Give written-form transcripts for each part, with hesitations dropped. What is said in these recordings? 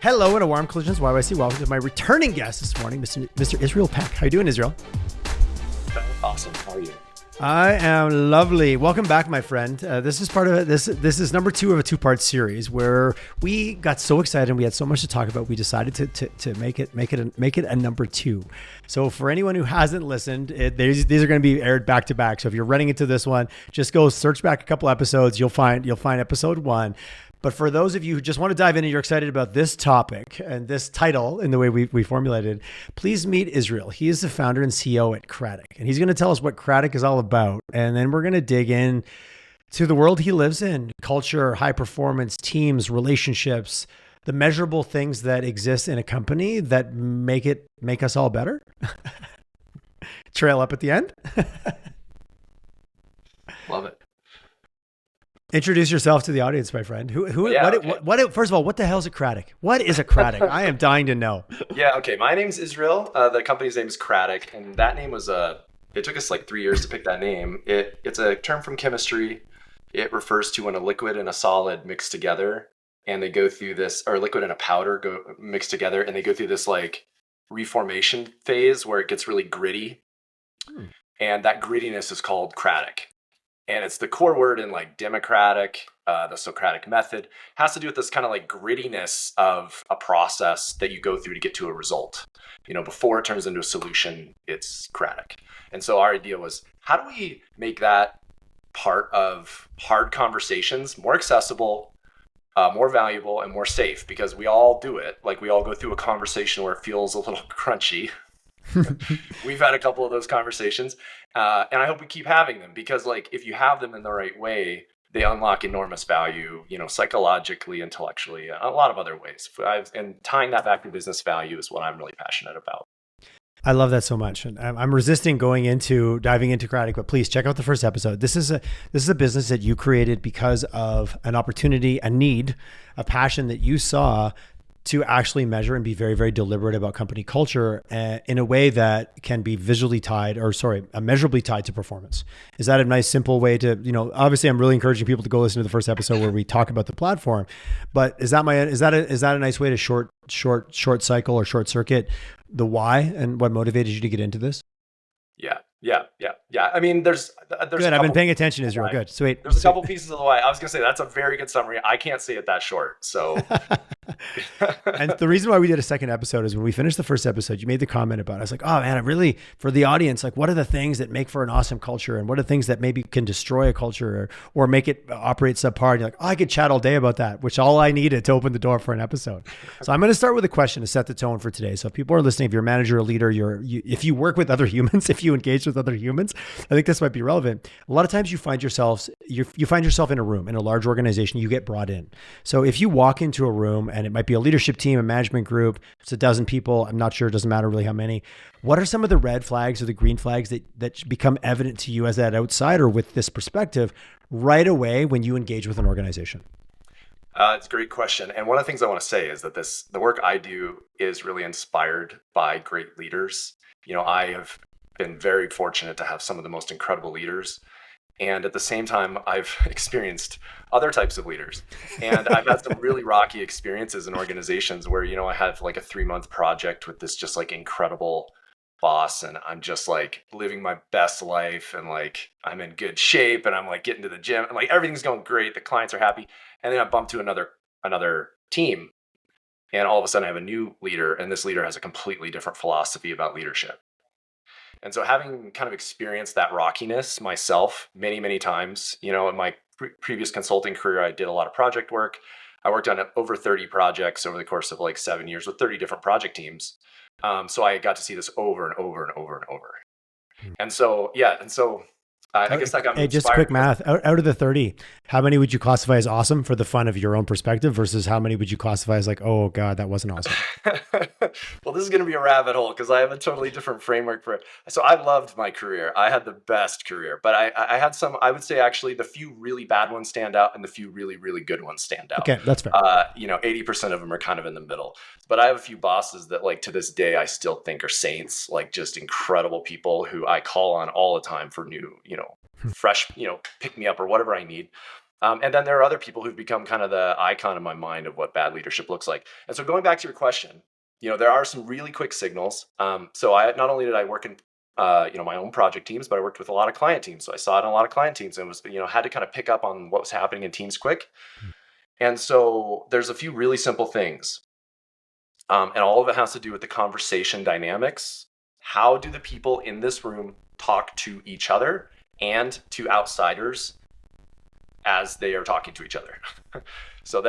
Hello and a warm Collisions YYC. Welcome to my returning guest this morning, Mr. Israel Peck. How you doing, Israel? Awesome. How are you? I am lovely. Welcome back, my friend. This is part of this. This is number 2 of a 2-part series where we got so excited and we had so much to talk about. We decided to make it a number 2. So for anyone who hasn't listened, these are going to be aired back to back. So if you're running into this one, just go search back a couple episodes. You'll find episode 1. But for those of you who just want to dive in and you're excited about this topic and this title in the way we formulated, please meet Israel. He is the founder and CEO at Cratic. And he's going to tell us what Cratic is all about. And then we're going to dig in to the world he lives in, culture, high performance, teams, relationships, the measurable things that exist in a company that make us all better. Trail up at the end. Love it. Introduce yourself to the audience, my friend. First of all, what the hell is a Cratic? What is a Cratic? I am dying to know. Yeah, okay. My name's Israel. The company's name is Cratic, and that name was it took us like 3 years to pick that name. It's a term from chemistry. It refers to when a liquid and a solid mix together, and they go through this, or liquid and a powder mix together, and they go through this like reformation phase where it gets really gritty, and that grittiness is called Cratic. And it's the core word in like democratic, the Socratic method, has to do with this kind of like grittiness of a process that you go through to get to a result. You know, before it turns into a solution, it's Cratic. And so our idea was, how do we make that part of hard conversations more accessible, more valuable, and more safe? Because we all do it. Like we all go through a conversation where it feels a little crunchy. We've had a couple of those conversations, and I hope we keep having them, because like if you have them in the right way, they unlock enormous value, you know, psychologically, intellectually, a lot of other ways. And tying that back to business value is what I'm really passionate about. I love that so much. And I'm resisting diving into Cratic, but please check out the first episode. This is a business that you created because of an opportunity, a need, a passion that you saw to actually measure and be very, very deliberate about company culture in a way that can be measurably tied to performance. Is that a nice, simple way to, obviously I'm really encouraging people to go listen to the first episode where we talk about the platform, but is that a nice way to short cycle or short circuit the why and what motivated you to get into this? Yeah. I mean, there's good. I've been paying attention, Israel. Good. Sweet. There's a couple pieces of the why. I was going to say that's a very good summary. I can't say it that short. So, and the reason why we did a second episode is when we finished the first episode, you made the comment about it. I was like, oh man, I really, for the audience, like what are the things that make for an awesome culture, and what are the things that maybe can destroy a culture or make it operate subpar? And you're like, oh, I could chat all day about that, which all I needed to open the door for an episode. So I'm going to start with a question to set the tone for today. So if people are listening, if you're a manager, a leader, if you work with other humans, if you engage with other humans, I think this might be relevant. A lot of times you find yourself in a room, in a large organization, you get brought in. So if you walk into a room and it might be a leadership team, a management group, it's a dozen people, I'm not sure, it doesn't matter really how many. What are some of the red flags or the green flags that become evident to you as that outsider with this perspective right away when you engage with an organization? It's a great question. And one of the things I want to say is that the work I do is really inspired by great leaders. You know, I have been very fortunate to have some of the most incredible leaders. And at the same time, I've experienced other types of leaders. And I've had some really rocky experiences in organizations where, I had like a 3-month project with this just like incredible boss. And I'm just like living my best life and like I'm in good shape and I'm like getting to the gym and like everything's going great. The clients are happy. And then I bump to another team. And all of a sudden I have a new leader, and this leader has a completely different philosophy about leadership. And so having kind of experienced that rockiness myself many, many times, in my previous consulting career, I did a lot of project work. I worked on over 30 projects over the course of like 7 years with 30 different project teams. So I got to see this over and over and over and over. And so, I guess that got me inspired. Just quick math. Out of the 30, how many would you classify as awesome for the fun of your own perspective versus how many would you classify as like, oh God, that wasn't awesome? Well, this is going to be a rabbit hole because I have a totally different framework for it. So I loved my career. I had the best career, but I had some, I would say actually the few really bad ones stand out and the few really, really good ones stand out. Okay, that's fair. 80% of them are kind of in the middle. But I have a few bosses that like to this day, I still think are saints, like just incredible people who I call on all the time for new, fresh, pick me up or whatever I need. And then there are other people who've become kind of the icon in my mind of what bad leadership looks like. And so going back to your question, there are some really quick signals. So I not only did I work in my own project teams, but I worked with a lot of client teams. So I saw it in a lot of client teams and was, had to kind of pick up on what was happening in teams quick. And so there's a few really simple things. And all of it has to do with the conversation dynamics. How do the people in this room talk to each other and to outsiders as they are talking to each other? So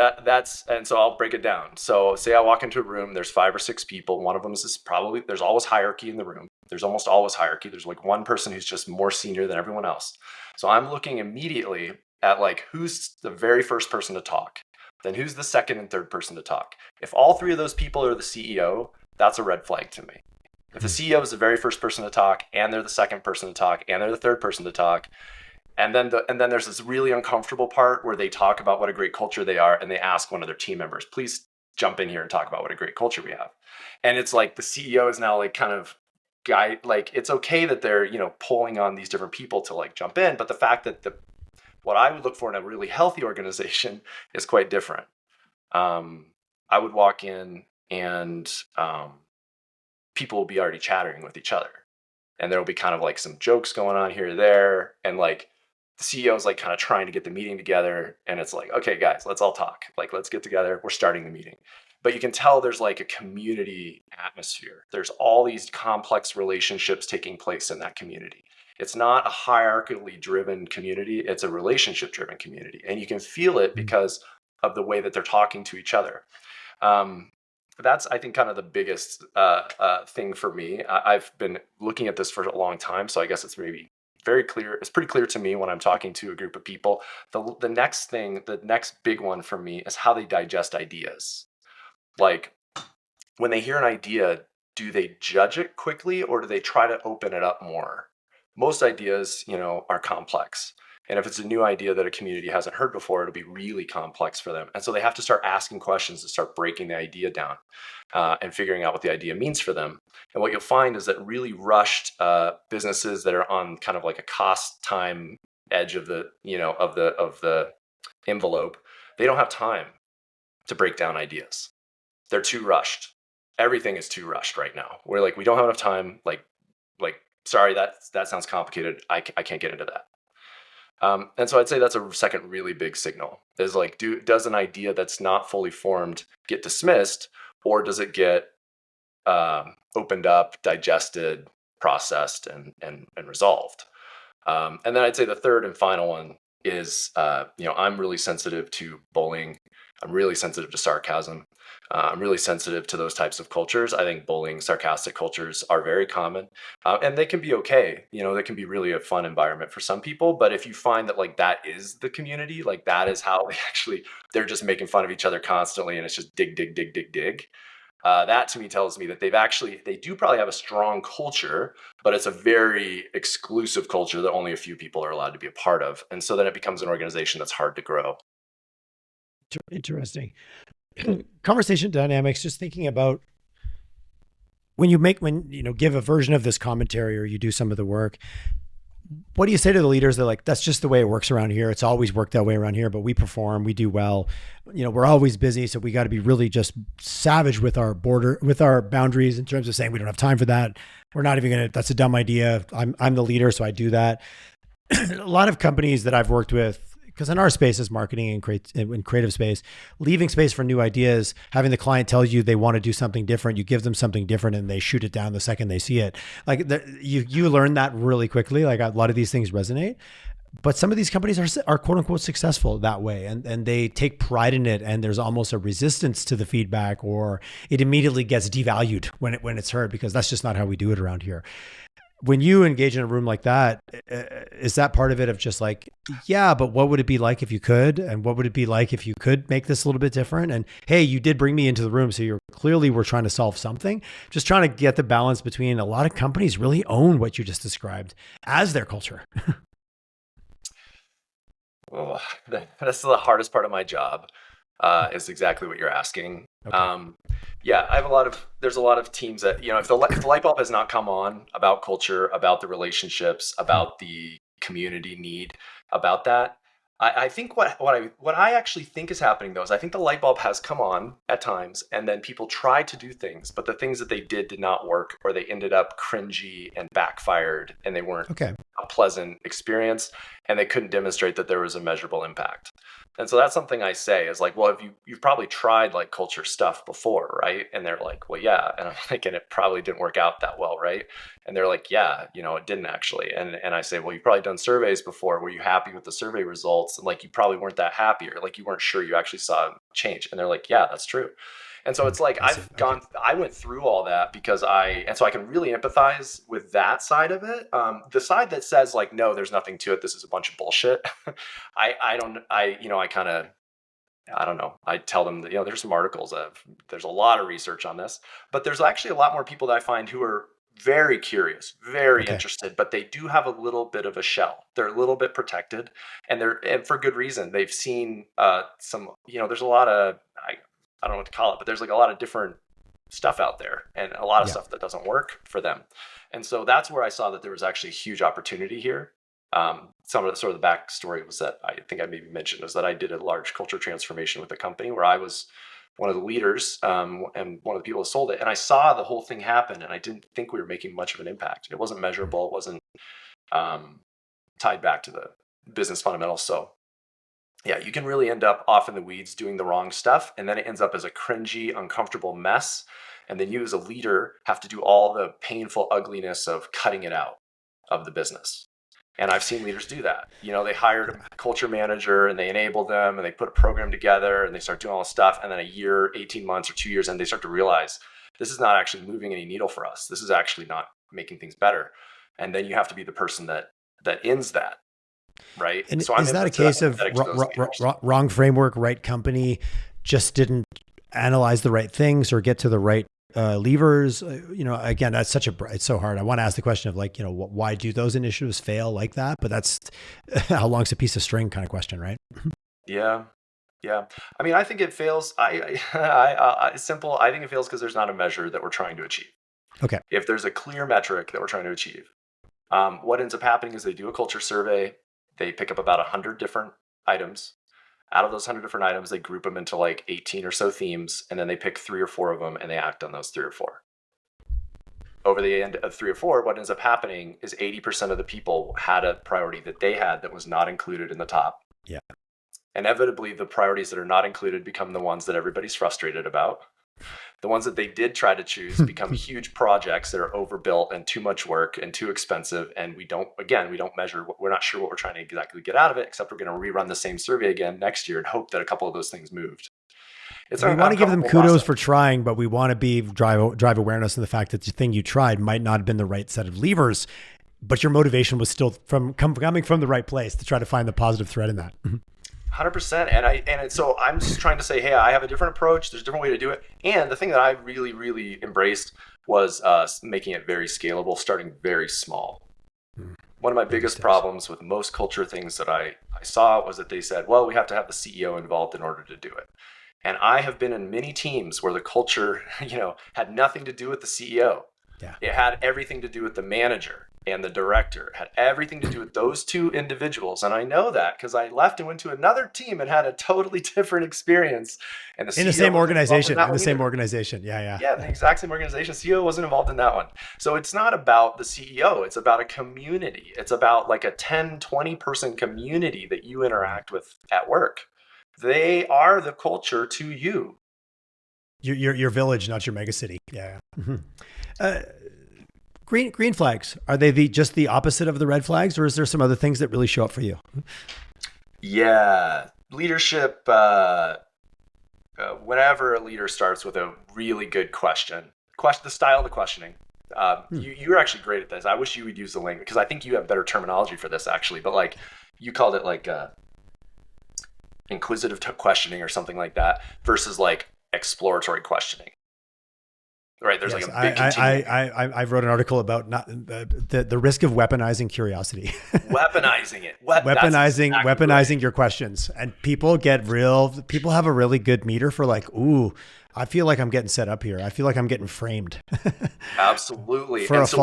so I'll break it down. So say I walk into a room, there's 5 or 6 people. One of them is probably, there's always hierarchy in the room. There's almost always hierarchy. There's like one person who's just more senior than everyone else. So I'm looking immediately at like, who's the very first person to talk? Then who's the second and third person to talk? If all 3 of those people are the CEO, that's a red flag to me. If the CEO is the very first person to talk, and they're the second person to talk, and they're the third person to talk, and then there's this really uncomfortable part where they talk about what a great culture they are, and they ask one of their team members, please jump in here and talk about what a great culture we have. And it's like the CEO is now like kind of like, it's okay that they're, pulling on these different people to like jump in, but the fact that what I would look for in a really healthy organization is quite different. I would walk in and people will be already chattering with each other. And there'll be kind of like some jokes going on here or there. And like the CEO is like kind of trying to get the meeting together. And it's like, okay, guys, let's all talk. Like, let's get together. We're starting the meeting. But you can tell there's like a community atmosphere. There's all these complex relationships taking place in that community. It's not a hierarchically driven community. It's a relationship driven community. And you can feel it because of the way that they're talking to each other. That's, I think, kind of the biggest thing for me. I've been looking at this for a long time. So I guess it's maybe very clear. It's pretty clear to me when I'm talking to a group of people. The next big one for me is how they digest ideas. Like when they hear an idea, do they judge it quickly or do they try to open it up more? Most ideas, are complex. And if it's a new idea that a community hasn't heard before, it'll be really complex for them. And so they have to start asking questions to start breaking the idea down and figuring out what the idea means for them. And what you'll find is that really rushed businesses that are on kind of like a cost time edge of the, of the envelope, they don't have time to break down ideas. They're too rushed. Everything is too rushed right now. We're like, we don't have enough time. Like, sorry, that sounds complicated. I can't get into that. And so I'd say that's a second really big signal is like, does an idea that's not fully formed get dismissed, or does it get opened up, digested, processed, and resolved? And then I'd say the third and final one is, I'm really sensitive to bullying. I'm really sensitive to sarcasm. I'm really sensitive to those types of cultures. I think bullying, sarcastic cultures are very common, and they can be okay. They can be really a fun environment for some people. But if you find that like that is the community, like that is how they're just making fun of each other constantly, and it's just dig, dig, dig, dig, dig. That to me tells me that they do probably have a strong culture, but it's a very exclusive culture that only a few people are allowed to be a part of. And so then it becomes an organization that's hard to grow. Interesting. Conversation dynamics, just thinking about when you give a version of this commentary or you do some of the work, what do you say to the leaders? They're like, that's just the way it works around here. It's always worked that way around here, but we perform, we do well. We're always busy. So we got to be really just savage with our boundaries in terms of saying we don't have time for that. We're not even going to, that's a dumb idea. I'm the leader, so I do that. A lot of companies that I've worked with, because in our space as marketing and creative space, leaving space for new ideas, having the client tell you they want to do something different, you give them something different and they shoot it down the second they see it. Like you learn that really quickly. Like a lot of these things resonate, but some of these companies are quote unquote successful that way. And they take pride in it. And there's almost a resistance to the feedback, or it immediately gets devalued when it's heard, because that's just not how we do it around here. When you engage in a room like that, is that part of it of just like, yeah, but what would it be like if you could? And what would it be like if you could make this a little bit different? And hey, you did bring me into the room. So we're trying to solve something. Just trying to get the balance between, a lot of companies really own what you just described as their culture. Oh, that's the hardest part of my job, is exactly what you're asking. Okay. Yeah, there's a lot of teams that, if the light bulb has not come on about culture, about the relationships, about the community need, about that, I think what I actually think is happening though is I think the light bulb has come on at times, and then people tried to do things, but the things that they did not work, or they ended up cringy and backfired, and they weren't Okay. a pleasant experience, and they couldn't demonstrate that there was a measurable impact. And so that's something I say is like, well, if you've probably tried like culture stuff before, right? And they're like, well, yeah. And I'm like, and it probably didn't work out that well, right? And they're like, yeah, it didn't actually. And I say, well, you've probably done surveys before. Were you happy with the survey results? And like, you probably weren't that happy, or like you weren't sure you actually saw change. And they're like, yeah, that's true. And so it's like I went through all that because so I can really empathize with that side of it. The side that says like, no, there's nothing to it, this is a bunch of bullshit. I don't know. I tell them that, there's some articles there's a lot of research on this, but there's actually a lot more people that I find who are very curious, very interested, but they do have a little bit of a shell. They're a little bit protected, and for good reason. They've seen some, there's a lot of, I don't know what to call it, but there's like a lot of different stuff out there, and a lot of stuff that doesn't work for them. And so that's where I saw that there was actually a huge opportunity here. Some of the sort of the backstory was that I think I maybe mentioned was that I did a large culture transformation with a company where I was one of the leaders, and one of the people who sold it. And I saw the whole thing happen, and I didn't think we were making much of an impact. It wasn't measurable. It wasn't tied back to the business fundamentals. So yeah, you can really end up off in the weeds doing the wrong stuff, and then it ends up as a cringy, uncomfortable mess. And then you as a leader have to do all the painful ugliness of cutting it out of the business. And I've seen leaders do that. They hired a culture manager, and they enabled them, and they put a program together, and they start doing all this stuff. And then a year, 18 months or 2 years, and they start to realize this is not actually moving any needle for us. This is actually not making things better. And then you have to be the person that ends that. Right. And so is that a case of wrong framework, right company, just didn't analyze the right things or get to the right levers? Again, it's so hard. I want to ask the question of like, why do those initiatives fail like that? But that's how long's a piece of string kind of question, right? Yeah. Yeah. I mean, I think it fails. It's simple. I think it fails because there's not a measure that we're trying to achieve. Okay. If there's a clear metric that we're trying to achieve, what ends up happening is they do a culture survey. They pick up about 100 different items. Out of those 100 different items, they group them into like 18 or so themes, and then they pick 3 or 4 of them, and they act on those 3 or 4. Over the end of 3 or 4, what ends up happening is 80% of the people had a priority that they had that was not included in the top. Yeah. Inevitably, the priorities that are not included become the ones that everybody's frustrated about. The ones that they did try to choose become huge projects that are overbuilt and too much work and too expensive. And we don't measure. We're not sure what we're trying to exactly get out of it, except we're going to rerun the same survey again next year and hope that a couple of those things moved. We want to give them kudos for trying, but we want to drive awareness in the fact that the thing you tried might not have been the right set of levers, but your motivation was still coming from the right place to try to find the positive thread in that. 100%. So I'm just trying to say, hey, I have a different approach. There's a different way to do it. And the thing that I really, really embraced was making it very scalable, starting very small. One of my biggest problems with most culture things that I saw was that they said, well, we have to have the CEO involved in order to do it. And I have been in many teams where the culture, had nothing to do with the CEO. Yeah. It had everything to do with the manager and the director. It had everything to do with those two individuals. And I know that because I left and went to another team and had a totally different experience. And the same organization. Yeah. Yeah, the exact same organization. CEO wasn't involved in that one. So it's not about the CEO. It's about a community. It's about like a 10, 20 person community that you interact with at work. They are the culture to you. Your village, not your megacity. Yeah. Green flags, are they just the opposite of the red flags, or is there some other things that really show up for you? Yeah, leadership. Whenever a leader starts with a really good question, the style of the questioning. You're actually great at this. I wish you would use the link because I think you have better terminology for this actually. But like you called it like inquisitive questioning or something like that versus like exploratory questioning. Right, there's like a big I wrote an article about the risk of weaponizing curiosity. Weaponizing it. Weaponizing your questions. And people have a really good meter for like, ooh, I feel like I'm getting set up here. I feel like I'm getting framed Absolutely. for And a so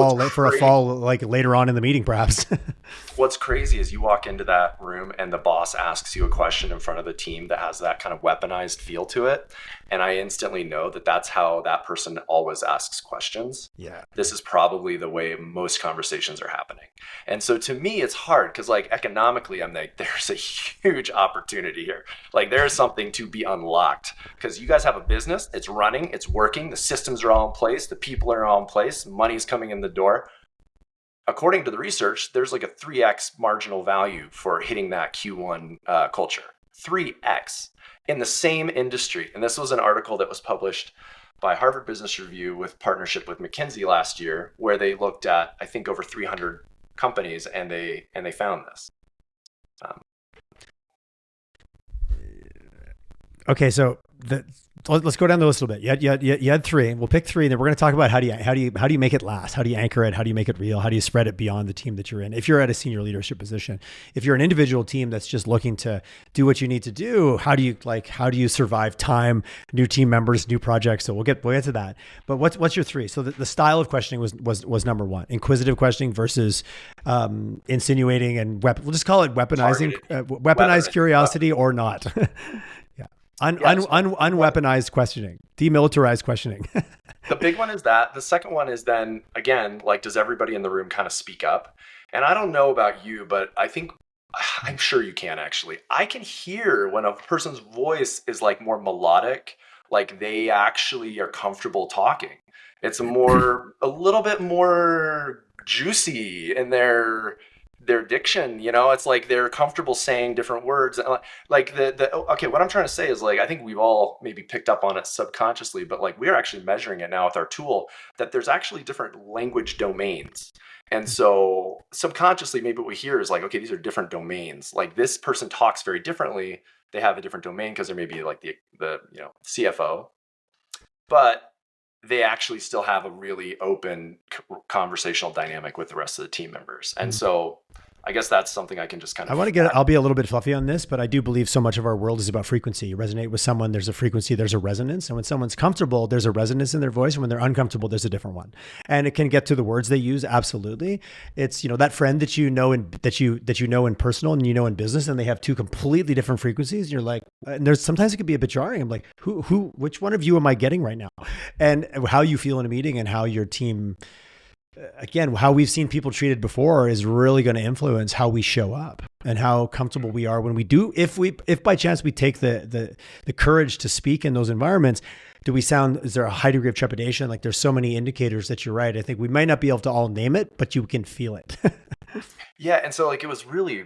fall like later on in the meeting, perhaps. what's crazy is you walk into that room and the boss asks you a question in front of the team that has that kind of weaponized feel to it. And I instantly know that that's how that person always asks questions. Yeah. This is probably the way most conversations are happening. And so to me, it's hard because like economically, I'm like, there's a huge opportunity here. Like there's something to be unlocked because you guys have a business, it's running, it's working, the systems are all in place, the people are all in place, money's coming in the door. According to the research, there's like a 3x marginal value for hitting that Q1 culture. 3x in the same industry. And this was an article that was published by Harvard Business Review with partnership with McKinsey last year, where they looked at, I think, over 300 companies and they found this. Okay, so let's go down the list a little bit. You had three. We'll pick three, and then we're going to talk about how do you make it last? How do you anchor it? How do you make it real? How do you spread it beyond the team that you're in? If you're at a senior leadership position, if you're an individual team that's just looking to do what you need to do, how do you survive time, new team members, new projects? So we'll get to that. But what's your three? So the style of questioning was number one. Inquisitive questioning versus insinuating and we'll just call it weaponizing, weaponized curiosity or not. Unweaponized questioning, demilitarized questioning. The big one is that. The second one is then, again, like, does everybody in the room kind of speak up? And I don't know about you, but I'm sure you can actually. I can hear when a person's voice is like more melodic, like they actually are comfortable talking. It's a little bit more juicy in their diction, it's like they're comfortable saying different words. Like okay, what I'm trying to say is like, I think we've all maybe picked up on it subconsciously, but like we're actually measuring it now with our tool that there's actually different language domains. And so subconsciously, maybe what we hear is like, okay, these are different domains. Like this person talks very differently. They have a different domain because they're maybe like the CFO, but they actually still have a really open conversational dynamic with the rest of the team members. And so I guess that's something I can just kind of... I'll be a little bit fluffy on this, but I do believe so much of our world is about frequency. You resonate with someone, there's a frequency, there's a resonance. And when someone's comfortable, there's a resonance in their voice. And when they're uncomfortable, there's a different one. And it can get to the words they use. Absolutely. It's, that friend that you know in personal and in business, and they have two completely different frequencies. And you're like, and there's sometimes it can be a bit jarring. I'm like, which one of you am I getting right now? And how you feel in a meeting and how your team... Again, how we've seen people treated before is really going to influence how we show up and how comfortable we are when we do. If by chance we take the courage to speak in those environments, is there a high degree of trepidation? Like there's so many indicators that you're right. I think we might not be able to all name it, but you can feel it. Yeah. And so like, it was really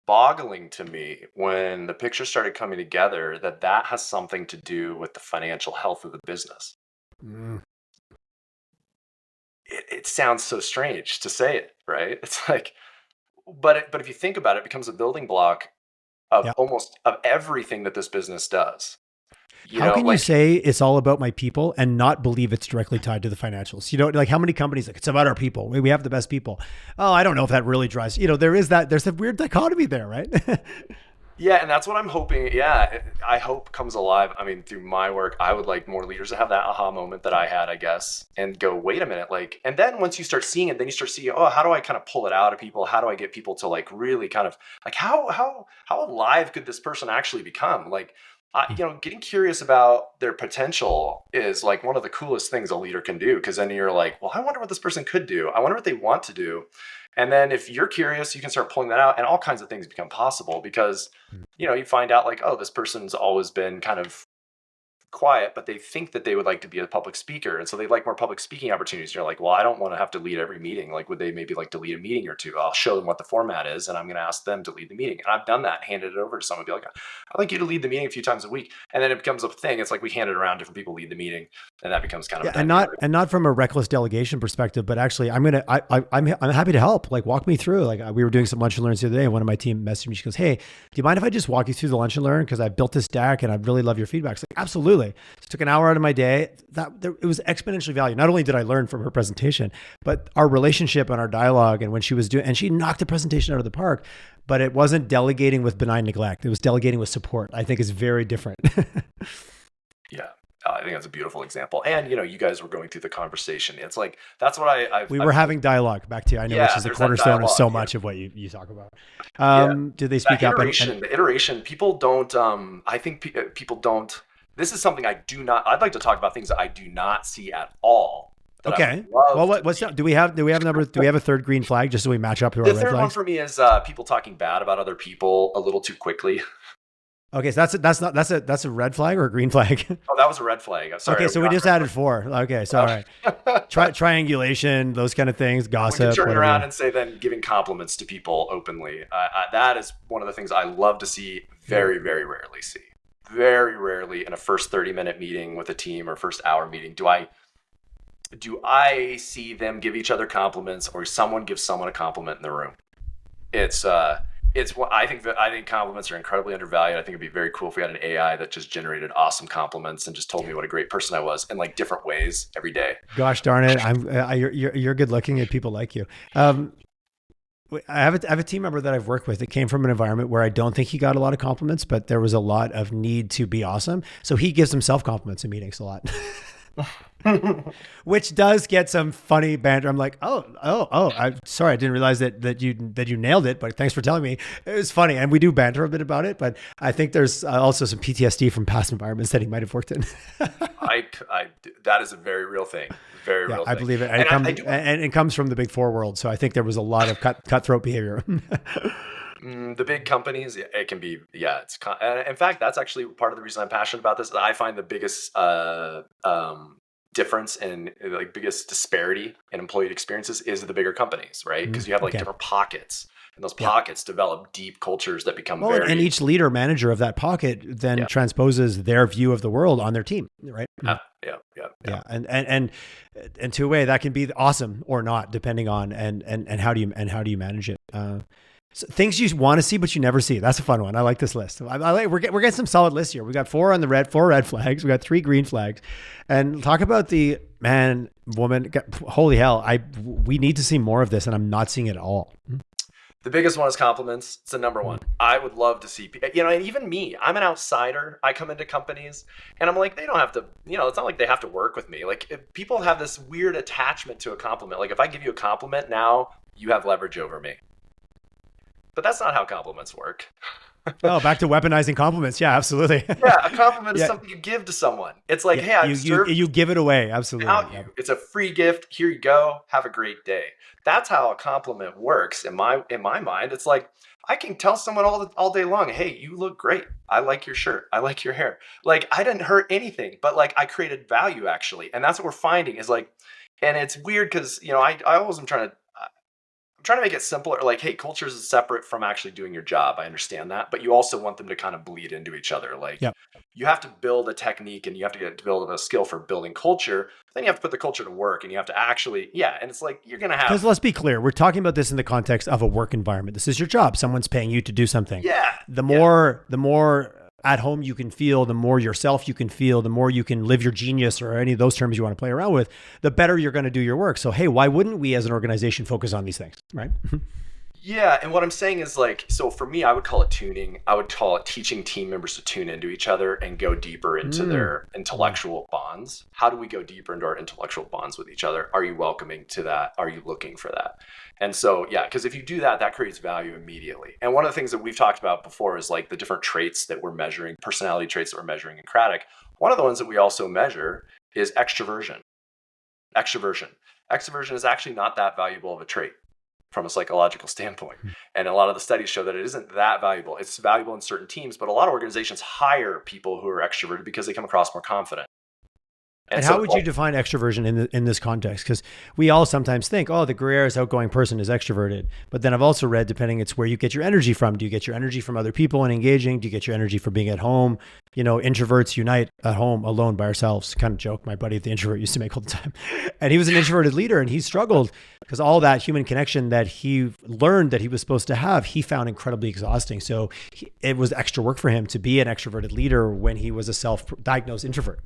boggling to me when the picture started coming together that has something to do with the financial health of the business. It sounds so strange to say it, right? It's like, but if you think about it, it becomes a building block of almost of everything that this business does. How can you say it's all about my people and not believe it's directly tied to the financials? Like how many companies like it's about our people. We have the best people. Oh, I don't know if that really drives. There's a weird dichotomy there, right? Yeah, and that's what I'm hoping. Yeah, I hope comes alive. I mean, through my work, I would like more leaders to have that aha moment that I had, I guess, and go, wait a minute, like, and then once you start seeing it, then you start seeing, oh, how do I kind of pull it out of people? How do I get people to like really kind of like how alive could this person actually become? Like, getting curious about their potential is like one of the coolest things a leader can do, because then you're like, well, I wonder what this person could do. I wonder what they want to do. And then if you're curious, you can start pulling that out and all kinds of things become possible because, you find out like, oh, this person's always been kind of quiet, but they think that they would like to be a public speaker. And so they like more public speaking opportunities. You're like, well, I don't want to have to lead every meeting. Like, would they maybe like to lead a meeting or two? I'll show them what the format is and I'm going to ask them to lead the meeting. And I've done that, handed it over to someone, be like, I'd like you to lead the meeting a few times a week. And then it becomes a thing. It's like we hand it around, different people lead the meeting, and that becomes kind of and not from a reckless delegation perspective, but actually I'm happy to help. Like walk me through. Like we were doing some lunch and learns the other day. And one of my team messaged me. She goes, hey, do you mind if I just walk you through the lunch and learn? Because I built this deck and I really love your feedback. It's like, absolutely. So it took an hour out of my day. It was exponentially valuable. Not only did I learn from her presentation, but our relationship and our dialogue, and when she was doing, and she knocked the presentation out of the park, but it wasn't delegating with benign neglect. It was delegating with support. I think is very different. Yeah, I think that's a beautiful example. And you guys were going through the conversation. It's like that's what we were having dialogue back to you. I know, which is the cornerstone of so much of what you talk about. Did they speak up? The iteration. People don't. I think people don't. This is something I do not. I'd like to talk about things that I do not see at all. Okay. Well, what's do we have a third green flag just so we match up to our red flags? The third one for me is people talking bad about other people a little too quickly. Okay, so that's a red flag or a green flag? Oh, that was a red flag. I'm sorry. Okay, so we just added 4. Okay, so all right. Triangulation, those kind of things, gossip. When you turn around and say then giving compliments to people openly, that is one of the things I love to see. Very, very rarely see. Very rarely in a first 30-minute meeting with a team or first hour meeting do I see them give each other compliments or someone gives someone a compliment in the room. It's what I think compliments are incredibly undervalued. I think it'd be very cool if we had an AI that just generated awesome compliments and just told me what a great person I was in like different ways every day. Gosh darn it. You're good looking and people like you. I have a team member that I've worked with that came from an environment where I don't think he got a lot of compliments, but there was a lot of need to be awesome. So he gives himself compliments in meetings a lot. Which does get some funny banter. I'm like, I'm sorry, I didn't realize that you nailed it, but thanks for telling me. It was funny, and we do banter a bit about it. But I think there's also some PTSD from past environments that he might have worked in. That is a very real thing. Very real thing. I believe it, and it comes from the Big Four world. So I think there was a lot of cutthroat behavior. The big companies, it can be, in fact, that's actually part of the reason I'm passionate about this. I find the biggest difference and like biggest disparity in employee experiences is the bigger companies, right? Because you have like different pockets, and those pockets develop deep cultures that become and each leader manager of that pocket then transposes their view of the world on their team, right? Yeah. And to a way that can be awesome or not, depending on and how do you manage it. So things you want to see, but you never see. That's a fun one. I like this list. We're getting some solid lists here. We got 4 red flags. We got 3 green flags, and talk about the man, woman. Holy hell. We need to see more of this, and I'm not seeing it at all. The biggest one is compliments. It's the number one. I would love to see, and even me, I'm an outsider. I come into companies and I'm like, they don't have to, it's not like they have to work with me. Like if people have this weird attachment to a compliment. Like if I give you a compliment now, you have leverage over me. But that's not how compliments work. Back to weaponizing compliments. Yeah, absolutely. Yeah, a compliment is something you give to someone. It's like, hey, you give it away. Absolutely. It's a free gift. Here you go. Have a great day. That's how a compliment works. In my mind, it's like I can tell someone all day long, hey, you look great. I like your shirt. I like your hair. Like I didn't hurt anything, but like I created value actually. And that's what we're finding is like, and it's weird because I always am trying to make it simpler. Like, hey, culture is separate from actually doing your job. I understand that, but you also want them to kind of bleed into each other. Like, you have to build a technique and you have to build a skill for building culture. Then you have to put the culture to work, and you have to actually, and it's like you're gonna have. Because let's be clear, we're talking about this in the context of a work environment. This is your job. Someone's paying you to do something. Yeah. The more at home you can feel, the more yourself you can feel, the more you can live your genius or any of those terms you want to play around with, the better you're going to do your work. So, hey, why wouldn't we as an organization focus on these things, right? Yeah. And what I'm saying is like, so for me, I would call it tuning. I would call it teaching team members to tune into each other and go deeper into their intellectual bonds. How do we go deeper into our intellectual bonds with each other? Are you welcoming to that? Are you looking for that? And so, because if you do that, that creates value immediately. And one of the things that we've talked about before is like the different traits that we're measuring, personality traits that we're measuring in Cratic. One of the ones that we also measure is extroversion. Extroversion is actually not that valuable of a trait from a psychological standpoint. And a lot of the studies show that it isn't that valuable. It's valuable in certain teams, but a lot of organizations hire people who are extroverted because they come across more confident. And how would you define extroversion in this context? Because we all sometimes think, the gregarious, outgoing person is extroverted. But then I've also read, depending, it's where you get your energy from. Do you get your energy from other people and engaging? Do you get your energy from being at home? Introverts unite at home alone by ourselves. Kind of joke my buddy, the introvert, used to make all the time. And he was an introverted leader, and he struggled because all that human connection that he learned that he was supposed to have, he found incredibly exhausting. So it was extra work for him to be an extroverted leader when he was a self-diagnosed introvert.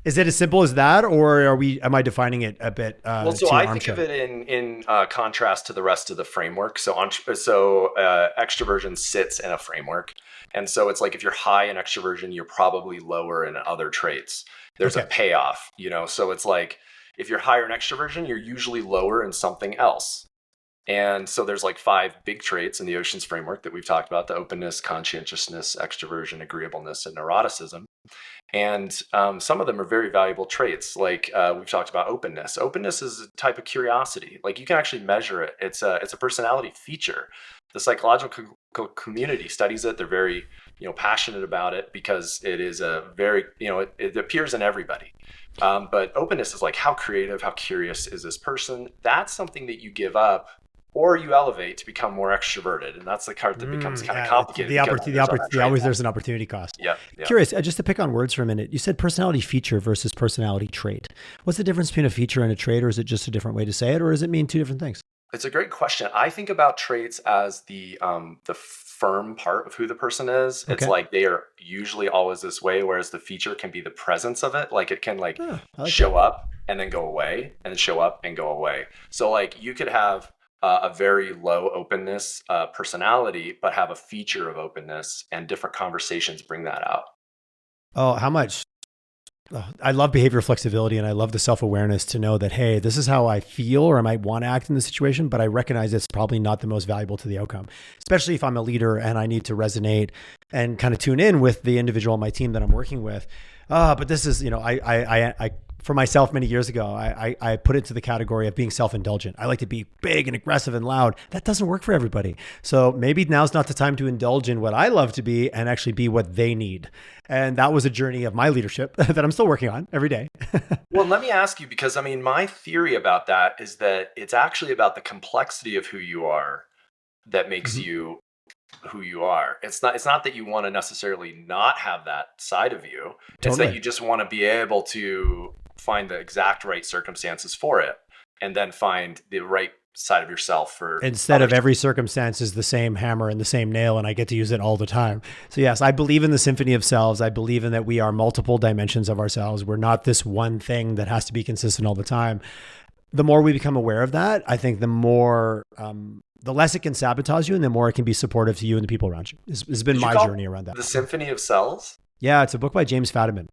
Is it as simple as that, or am I defining it a bit? So I think of it in contrast to the rest of the framework. So extroversion sits in a framework, and so it's like if you're high in extroversion, you're probably lower in other traits. there's a Okay. payoff, so it's like if you're higher in extroversion, you're usually lower in something else. And so there's like 5 big traits in the Oceans framework that we've talked about: the openness, conscientiousness, extroversion, agreeableness, and neuroticism. And some of them are very valuable traits. Like we've talked about openness. Openness is a type of curiosity. Like you can actually measure it. It's a personality feature. The psychological community studies it. They're very passionate about it because it is a very it appears in everybody. But openness is like how creative, how curious is this person? That's something that you give up or you elevate to become more extroverted, and that's the part that becomes kind of Yeah, complicated because there's other traits. always there's an opportunity cost. Yeah, yeah. Curious, just to pick on words for a minute, you said personality feature versus personality trait. What's the difference between a feature and a trait, or is it just a different way to say it, or does it mean two different things? It's a great question. I think about traits as the firm part of who the person is. It's Okay. like they are usually always this way, whereas the feature can be the presence of it. Like it can like Oh, I like that. show up and then go away, and then show up and go away. So like you could have a very low openness personality, but have a feature of openness, and different conversations bring that out. Oh, how much? Oh, I love behavior flexibility, and I love the self-awareness to know that, hey, this is how I feel or I might want to act in the situation, but I recognize it's probably not the most valuable to the outcome, especially if I'm a leader and I need to resonate and kind of tune in with the individual on my team that I'm working with. But this is, I for myself many years ago, I put it to the category of being self-indulgent. I like to be big and aggressive and loud. That doesn't work for everybody. So maybe now's not the time to indulge in what I love to be and actually be what they need. And that was a journey of my leadership that I'm still working on every day. Well, let me ask you, because I mean, my theory about that is that it's actually about the complexity of who you are that makes Mhm. you who you are. It's not that you want to necessarily not have that side of you. It's that Totally. you just want to be able to find the exact right circumstances for it, and then find the right side of yourself for Instead other. of every circumstance is the same hammer and the same nail, and I get to use it all the time. So yes, I believe in the symphony of selves. I believe in that we are multiple dimensions of ourselves. We're not this one thing that has to be consistent all the time. The more we become aware of that, I think the less it can sabotage you, and the more it can be supportive to you and the people around you. It's been Did you my call journey around that. the Symphony of Cells? Yeah, it's a book by James Fadiman.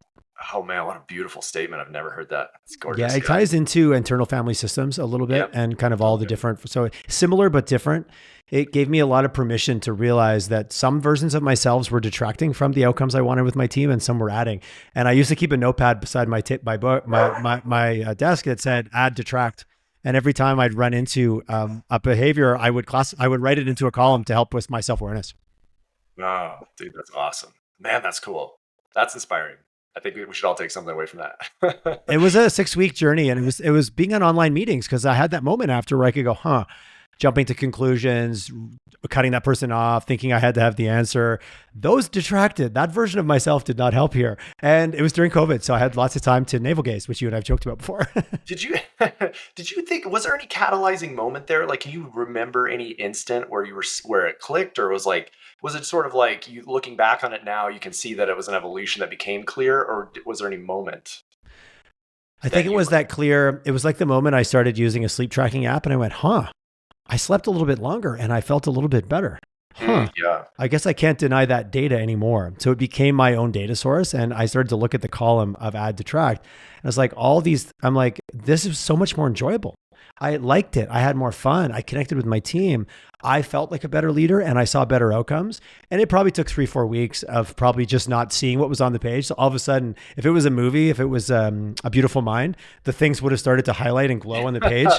Oh man, what a beautiful statement! I've never heard that. It's Yeah, gorgeous. it Yeah. ties into internal family systems a little bit Yep. and kind of all the Okay. different, so similar but different. It gave me a lot of permission to realize that some versions of myself were detracting from the outcomes I wanted with my team, and some were adding. And I used to keep a notepad beside my desk that said "add, detract." And every time I'd run into a behavior, I would write it into a column to help with my self awareness. Oh, dude, that's awesome. Man, that's cool. That's inspiring. I think we should all take something away from that. It was a 6-week journey, and it was being on online meetings, because I had that moment after where I could go, jumping to conclusions, cutting that person off, thinking I had to have the answer. Those detracted. That version of myself did not help here. And it was during COVID, so I had lots of time to navel gaze, which you and I've joked about before. Did you did you think, was there any catalyzing moment there? Like, can you remember any instant where where it clicked, or was it sort of like, you looking back on it now, you can see that it was an evolution that became clear, or was there any moment I that think it you was that clear. It was like the moment I started using a sleep tracking app, and I went, I slept a little bit longer and I felt a little bit better. yeah. I guess I can't deny that data anymore. So it became my own data source. And I started to look at the column of add, detract. And it's like I'm like, this is so much more enjoyable. I liked it. I had more fun. I connected with my team. I felt like a better leader, and I saw better outcomes. And it probably took 3-4 weeks of probably just not seeing what was on the page. So all of a sudden, if it was a movie, if it was A Beautiful Mind, the things would have started to highlight and glow on the page.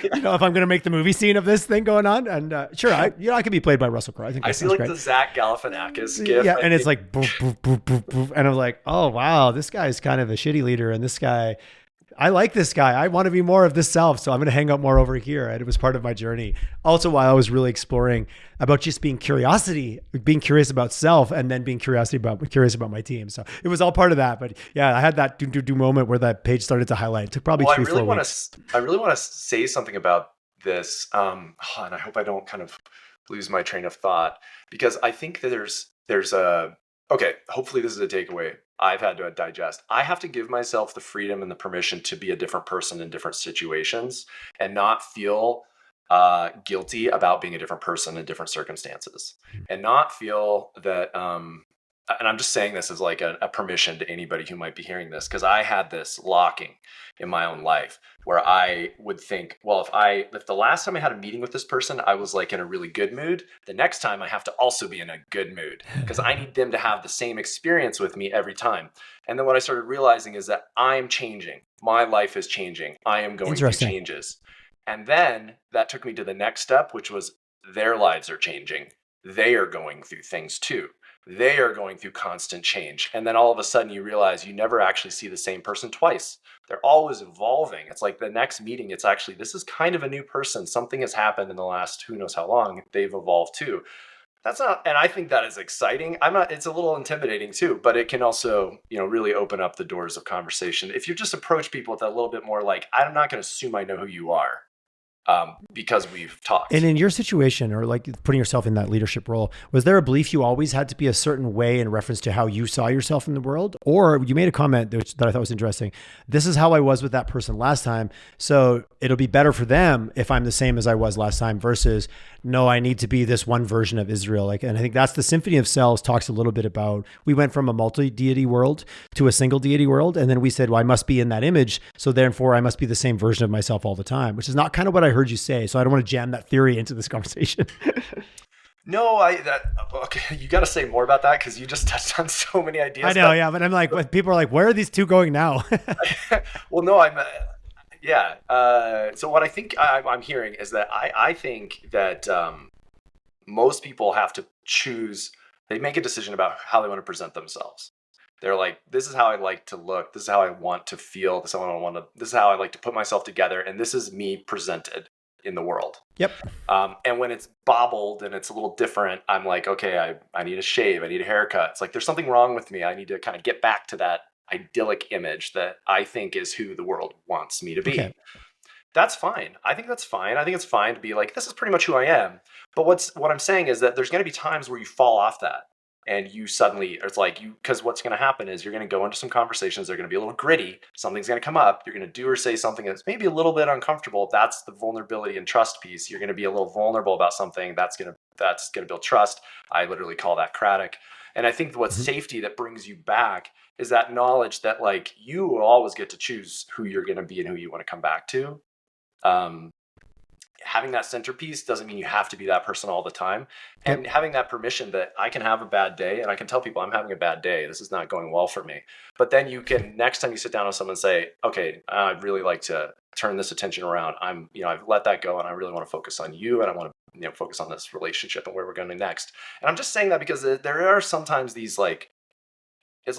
If I'm going to make the movie scene of this thing going on, and sure, I could be played by Russell Crowe. I think I that see sounds like great. the Zach Galifianakis gif. Yeah, I and it's think. like boof, boof, boof, boof, boof. And I'm like, oh wow, this guy's kind of a shitty leader, and this guy, I like this guy. I want to be more of this self, so I'm going to hang out more over here. And it was part of my journey. Also, while I was really exploring about just being curious about self, and then being curious about my team. So it was all part of that. But yeah, I had that do moment where that page started to highlight. It took probably Well, 3-4 weeks. I really want to say something about this, and I hope I don't kind of lose my train of thought, because I think that there's a okay. Hopefully, this is a takeaway I've had to digest. I have to give myself the freedom and the permission to be a different person in different situations, and not feel guilty about being a different person in different circumstances, and not feel that and I'm just saying this as like a permission to anybody who might be hearing this, because I had this locking in my own life where I would think, well, if the last time I had a meeting with this person, I was like in a really good mood, the next time I have to also be in a good mood because I need them to have the same experience with me every time. And then what I started realizing is that I'm changing. My life is changing. I am going through changes. And then that took me to the next step, which was their lives are changing. They are going through things too. They are going through constant change. And then all of a sudden you realize you never actually see the same person twice. They're always evolving. It's like the next meeting, it's actually, this is kind of a new person. Something has happened in the last who knows how long. They've evolved too. That's not, and I think that is exciting. It's a little intimidating too, but it can also, really open up the doors of conversation. If you just approach people with a little bit more like, I'm not going to assume I know who you are. Because we've talked. And in your situation, or like putting yourself in that leadership role, was there a belief you always had to be a certain way in reference to how you saw yourself in the world? Or you made a comment that I thought was interesting. This is how I was with that person last time. So it'll be better for them if I'm the same as I was last time versus, no, I need to be this one version of Israel. And I think that's the Symphony of Selves talks a little bit about, we went from a multi-deity world to a single deity world. And then we said, well, I must be in that image. So therefore I must be the same version of myself all the time, which is not kind of what I heard you say. So I don't want to jam that theory into this conversation. No, okay. You got to say more about that because you just touched on so many ideas. I know, yeah, but I'm like, but people are like, where are these two going now? Well, no, yeah. So what I think I'm hearing is that I think that most people have to choose. They make a decision about how they want to present themselves. They're like, this is how I like to look. This is how I want to feel. This is how I like to put myself together. And this is me presented in the world. Yep. And when it's bobbled and it's a little different, I'm like, okay, I need a shave. I need a haircut. It's like, there's something wrong with me. I need to kind of get back to that idyllic image that I think is who the world wants me to be. Okay. That's fine. I think that's fine. I think it's fine to be like, this is pretty much who I am. But what I'm saying is that there's going to be times where you fall off that. And you suddenly, it's like because what's going to happen is you're going to go into some conversations. They're going to be a little gritty. Something's going to come up. You're going to do or say something that's maybe a little bit uncomfortable. That's the vulnerability and trust piece. You're going to be a little vulnerable about something that's going to build trust. I literally call that Cratic. And I think what's safety that brings you back is that knowledge that like you will always get to choose who you're going to be and who you want to come back to. Having that centerpiece doesn't mean you have to be that person all the time. And having that permission that I can have a bad day and I can tell people I'm having a bad day. This is not going well for me. But then you can, next time you sit down with someone, say, okay, I'd really like to turn this attention around. I've let that go and I really want to focus on you and I want to, focus on this relationship and where we're going next. And I'm just saying that because there are sometimes these like, it's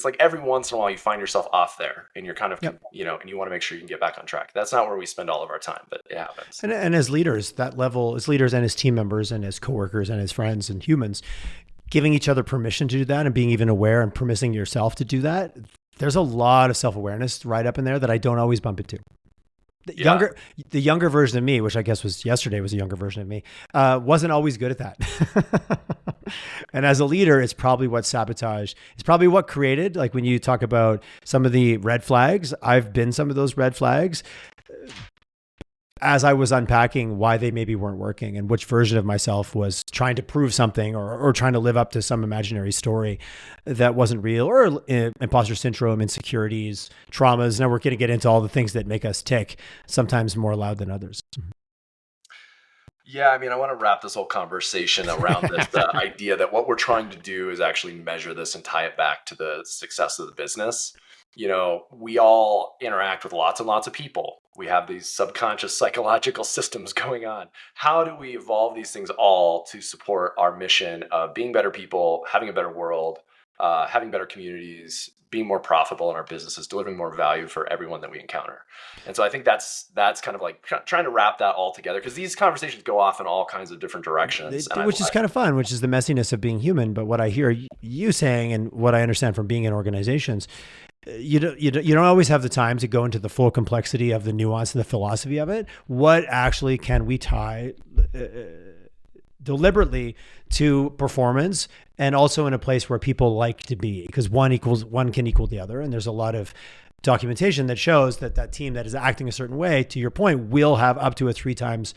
like every once in a while you find yourself off there and you're kind of, and you want to make sure you can get back on track. That's not where we spend all of our time, but it happens. And as leaders, that level, as leaders and as team members and as coworkers and as friends and humans, giving each other permission to do that and being even aware and permitting yourself to do that, there's a lot of self-awareness right up in there that I don't always bump into. The younger version of me, which I guess was yesterday was a younger version of me, wasn't always good at that. And as a leader, it's probably what sabotaged. It's probably what created, like when you talk about some of the red flags, I've been some of those red flags as I was unpacking why they maybe weren't working and which version of myself was trying to prove something or trying to live up to some imaginary story that wasn't real, or imposter syndrome, insecurities, traumas. Now we're going to get into all the things that make us tick, sometimes more loud than others. Yeah, I want to wrap this whole conversation around this idea that what we're trying to do is actually measure this and tie it back to the success of the business. We all interact with lots and lots of people. We have these subconscious psychological systems going on. How do we evolve these things all to support our mission of being better people, having a better world, having better communities, being more profitable in our businesses, delivering more value for everyone that we encounter? And so I think that's kind of like trying to wrap that all together, because these conversations go off in all kinds of different directions. Which is kind of fun, which is the messiness of being human. But what I hear you saying and what I understand from being in organizations, you don't always have the time to go into the full complexity of the nuance and the philosophy of it. What actually can we tie deliberately to performance, and also in a place where people like to be, because one can equal the other. And there's a lot of documentation that shows that team that is acting a certain way, to your point, will have up to a 3 times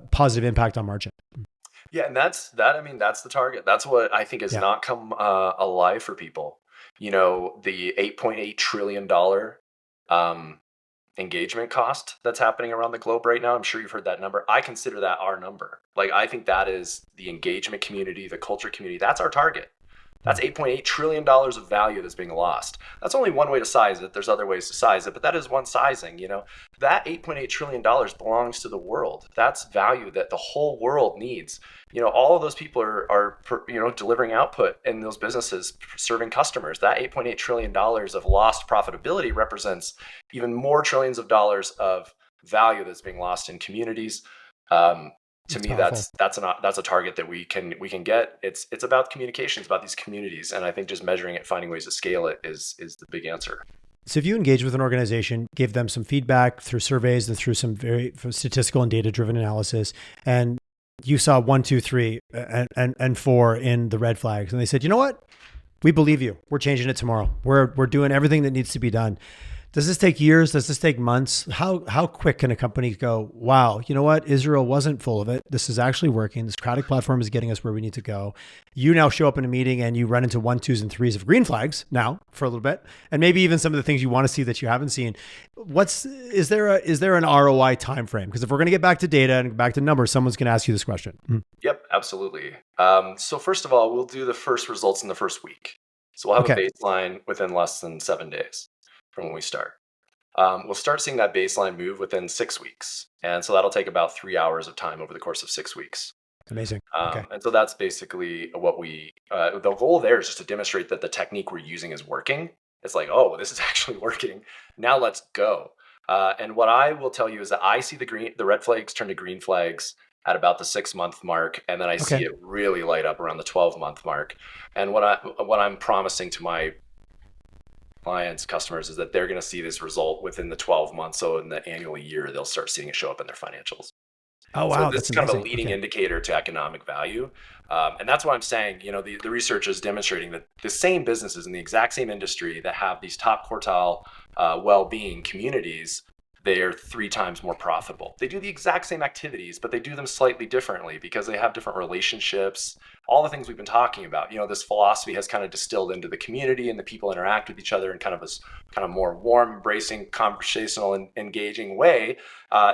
positive impact on margin. Yeah, and that's that. I mean, that's the target. That's what I think has Yeah. not come alive for people. You know, the $8.8 trillion um, engagement cost that's happening around the globe right now. I'm sure you've heard that number. I consider that our number. Like, I think that is the engagement community, the culture community. That's our target. That's $8.8 trillion of value that's being lost. That's only one way to size it. There's other ways to size it, but that is one sizing. You know, that $8.8 trillion belongs to the world. That's value that the whole world needs. You know, all of those people are delivering output in those businesses, serving customers. That $8.8 trillion of lost profitability represents even more trillions of dollars of value that's being lost in communities. To It's me, powerful. that's a target that we can get. It's about communications, about these communities, and I think just measuring it, finding ways to scale it is the big answer. So if you engage with an organization, give them some feedback through surveys and through some very statistical and data-driven analysis, and you saw 1, 2, 3, and 4 in the red flags, and they said, you know what? We believe you. We're changing it tomorrow. We're doing everything that needs to be done. Does this take years? Does this take months? How quick can a company go, wow, you know what? Israel wasn't full of it. This is actually working. This Cratic platform is getting us where we need to go. You now show up in a meeting and you run into 1, 2s, and 3s of green flags now for a little bit. And maybe even some of the things you want to see that you haven't seen. Is there an ROI timeframe? Because if we're going to get back to data and back to numbers, someone's going to ask you this question. Yep, absolutely. So first of all, we'll do the first results in the first week. So we'll have Okay. a baseline within less than 7 days from when we start. We'll start seeing that baseline move within 6 weeks. And so that'll take about 3 hours of time over the course of 6 weeks. Amazing. Okay. And so that's basically what the goal there is just to demonstrate that the technique we're using is working. It's like, oh, this is actually working. Now let's go. And what I will tell you is that I see the red flags turn to green flags at about the 6-month mark. And then I see Okay. it really light up around the 12-month mark. And what I'm promising to my clients, customers, is that they're going to see this result within the 12 months. So in the annual year, they'll start seeing it show up in their financials. Oh, So wow. this That's is kind of a amazing. leading Okay. indicator to economic value. And that's what I'm saying. You know, the research is demonstrating that the same businesses in the exact same industry that have these top quartile well-being communities, they are 3 times more profitable. They do the exact same activities, but they do them slightly differently because they have different relationships, all the things we've been talking about. You know, this philosophy has kind of distilled into the community, and the people interact with each other in kind of this kind of more warm, embracing, conversational, and engaging way.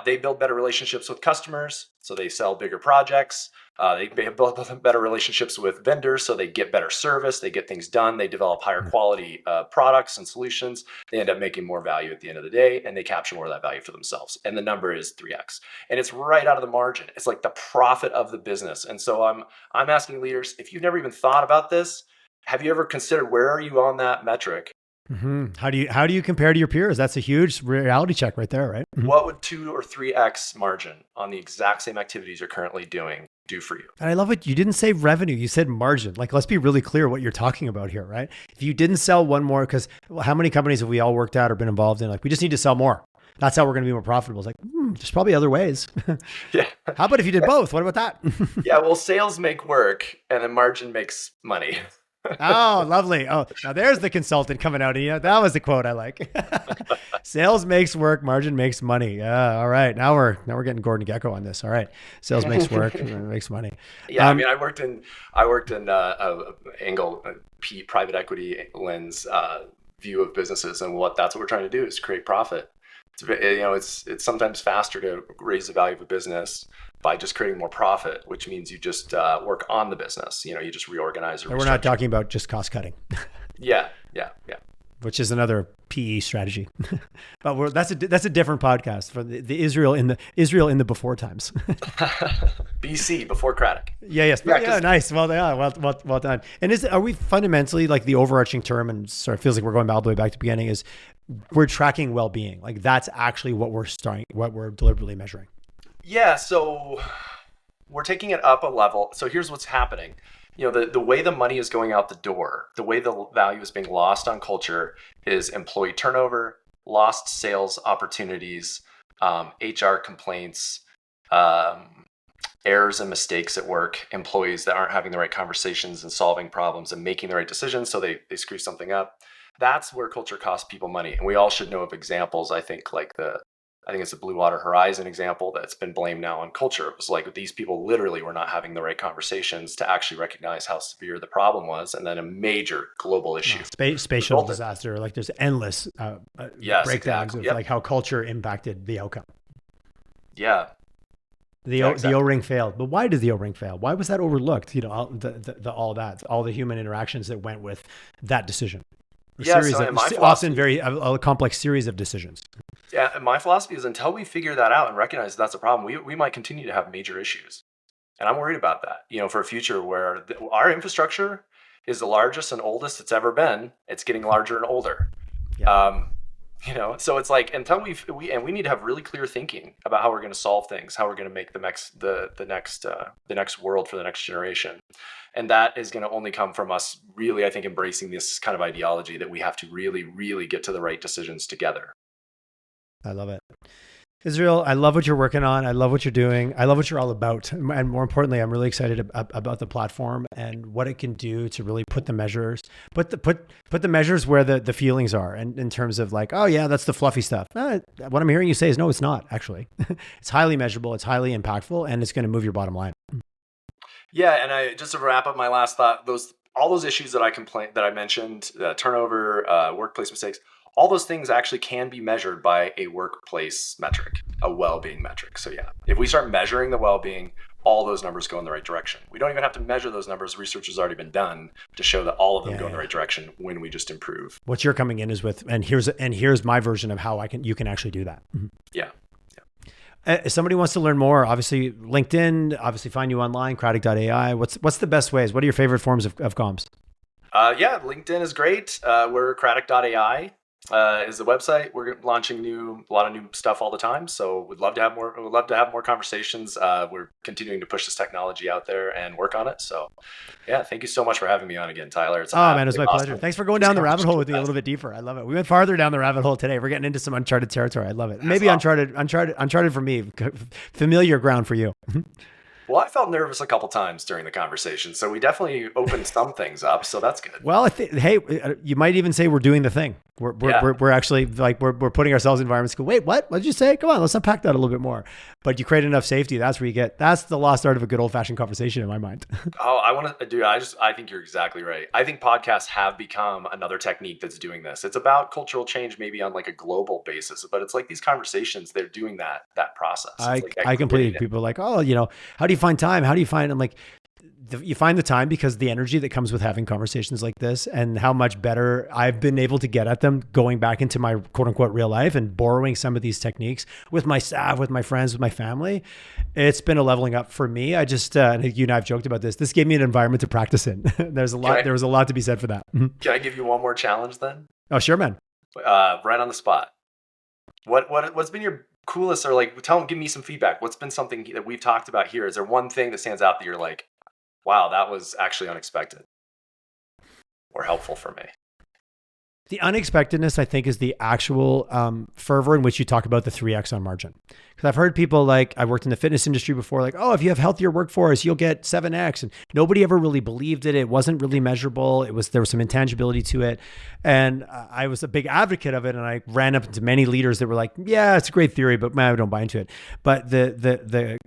They build better relationships with customers, so they sell bigger projects. They build better relationships with vendors, so they get better service, they get things done, they develop higher quality products and solutions. They end up making more value at the end of the day, and they capture more of that value for themselves. And the number is 3x, and it's right out of the margin. It's like the profit of the business. And so I'm asking leaders, if you've never even thought about this, have you ever considered where are you on that metric? How do you compare to your peers? That's a huge reality check right there, right? What would 2 or 3x margin on the exact same activities you're currently doing do for you? And I love it. You didn't say revenue. You said margin. Like, let's be really clear what you're talking about here, right? If you didn't sell one more, because how many companies have we all worked at or been involved in? Like, we just need to sell more. That's how we're going to be more profitable. It's like, there's probably other ways. Yeah. How about if you did both? What about that? Yeah, well, sales make work and then margin makes money. Oh, lovely. Oh, now there's the consultant coming out of you. That was the quote I like. Sales makes work, margin makes money. Yeah. All right. Now we're getting Gordon Gekko on this. All right. Sales makes work, makes money. Yeah, I mean, I worked in angle private equity lens view of businesses, and that's what we're trying to do is create profit. It's sometimes faster to raise the value of a business by just creating more profit, which means you just work on the business. You know, you just reorganize or And we're not talking about just cost cutting. Yeah. Which is another PE strategy, but that's a different podcast for the Israel in the before times. BC, before Cratic. Yes. Yeah, nice. Well done. And are we fundamentally, like, the overarching term, and sort of feels like we're going all the way back to the beginning, is we're tracking well-being. Like, that's actually what we're deliberately measuring. Yeah, so we're taking it up a level. So here's what's happening. You know, the way the money is going out the door, the way the value is being lost on culture is employee turnover, lost sales opportunities, HR complaints, errors and mistakes at work, employees that aren't having the right conversations and solving problems and making the right decisions, so they screw something up. That's where culture costs people money. And we all should know of examples, I think, like the I think it's the Blue Water Horizon example that's been blamed now on culture. It was like these people literally were not having the right conversations to actually recognize how severe the problem was, and then a major global issue. Spatial disaster. Like there's endless yes, breakdowns exactly. of like how culture impacted the outcome. Yeah. The O-ring failed. But why did the O-ring fail? Why was that overlooked? You know, all the human interactions that went with that decision. A complex series of decisions. Yeah, and my philosophy is until we figure that out and recognize that's a problem, we might continue to have major issues. And I'm worried about that, you know, for a future where our infrastructure is the largest and oldest it's ever been. It's getting larger and older. Yeah. You know, so it's like until we need to have really clear thinking about how we're going to solve things, how we're going to make the next world for the next generation, and that is going to only come from us really, I think, embracing this kind of ideology that we have to really, really get to the right decisions together. I love it. Israel, I love what you're working on. I love what you're doing. I love what you're all about. And more importantly, I'm really excited about the platform and what it can do to really put the measures where the feelings are, and in terms of like, oh yeah, that's the fluffy stuff. What I'm hearing you say is no, it's not actually. It's highly measurable. It's highly impactful, and it's going to move your bottom line. Yeah. And just to wrap up my last thought, all those issues that I mentioned, turnover, workplace mistakes, all those things actually can be measured by a workplace metric, a well-being metric. So yeah, if we start measuring the well-being, all those numbers go in the right direction. We don't even have to measure those numbers. Research has already been done to show that all of them go in the right direction when we just improve. What you're coming in is with, and here's my version of how you can actually do that. Mm-hmm. Yeah. If somebody wants to learn more, obviously LinkedIn, obviously find you online, Cratic.ai. What's the best ways? What are your favorite forms of comms? Yeah, LinkedIn is great. We're Cratic.ai. Is the website. We're launching a lot of new stuff all the time. So we'd love to have more. We'd love to have more conversations. We're continuing to push this technology out there and work on it. So, yeah, thank you so much for having me on again, Tyler. Man, it was my pleasure. Thanks for going down the rabbit hole with me a little bit deeper. I love it. We went farther down the rabbit hole today. We're getting into some uncharted territory. I love it. Maybe awesome. Uncharted for me, familiar ground for you. Well, I felt nervous a couple times during the conversation, so we definitely opened some things up. So that's good. Well, hey, you might even say we're doing the thing. We're actually like we're putting ourselves in environments. Go, wait, what? What did you say? Come on, let's unpack that a little bit more. But you create enough safety. That's where that's the lost art of a good old fashioned conversation in my mind. I think you're exactly right. I think podcasts have become another technique that's doing this. It's about cultural change, maybe on like a global basis, but it's like these conversations, they're doing that process. I completely, people are like, oh, you know, how do you find time? How do you find, I'm like, you find the time because the energy that comes with having conversations like this, and how much better I've been able to get at them going back into my quote unquote real life and borrowing some of these techniques with my staff, with my friends, with my family. It's been a leveling up for me. I just, you and I have joked about this. This gave me an environment to practice in. There was a lot to be said for that. Can I give you one more challenge then? Oh, sure, man. Right on the spot. What's been your coolest, or like, give me some feedback. What's been something that we've talked about here? Is there one thing that stands out that you're like, wow, that was actually unexpected or helpful for me? The unexpectedness, I think, is the actual fervor in which you talk about the 3x on margin. Because I've heard people like, I worked in the fitness industry before, like, oh, if you have healthier workforce, you'll get 7x. And nobody ever really believed it. It wasn't really measurable. There was some intangibility to it. And I was a big advocate of it. And I ran up into many leaders that were like, yeah, it's a great theory, but man, I don't buy into it. But the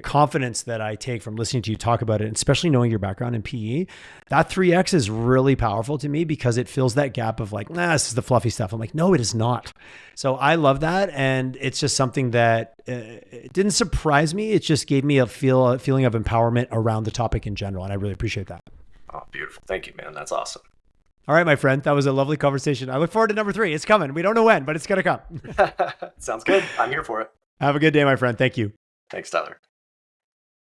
confidence that I take from listening to you talk about it, especially knowing your background in PE, that 3x is really powerful to me because it fills that gap of like, this is the fluffy stuff. I'm like, no, it is not. So I love that. And it's just something that it didn't surprise me. It just gave me a feeling of empowerment around the topic in general. And I really appreciate that. Oh, beautiful. Thank you, man. That's awesome. All right, my friend. That was a lovely conversation. I look forward to number 3. It's coming. We don't know when, but it's going to come. Sounds good. I'm here for it. Have a good day, my friend. Thank you. Thanks, Tyler.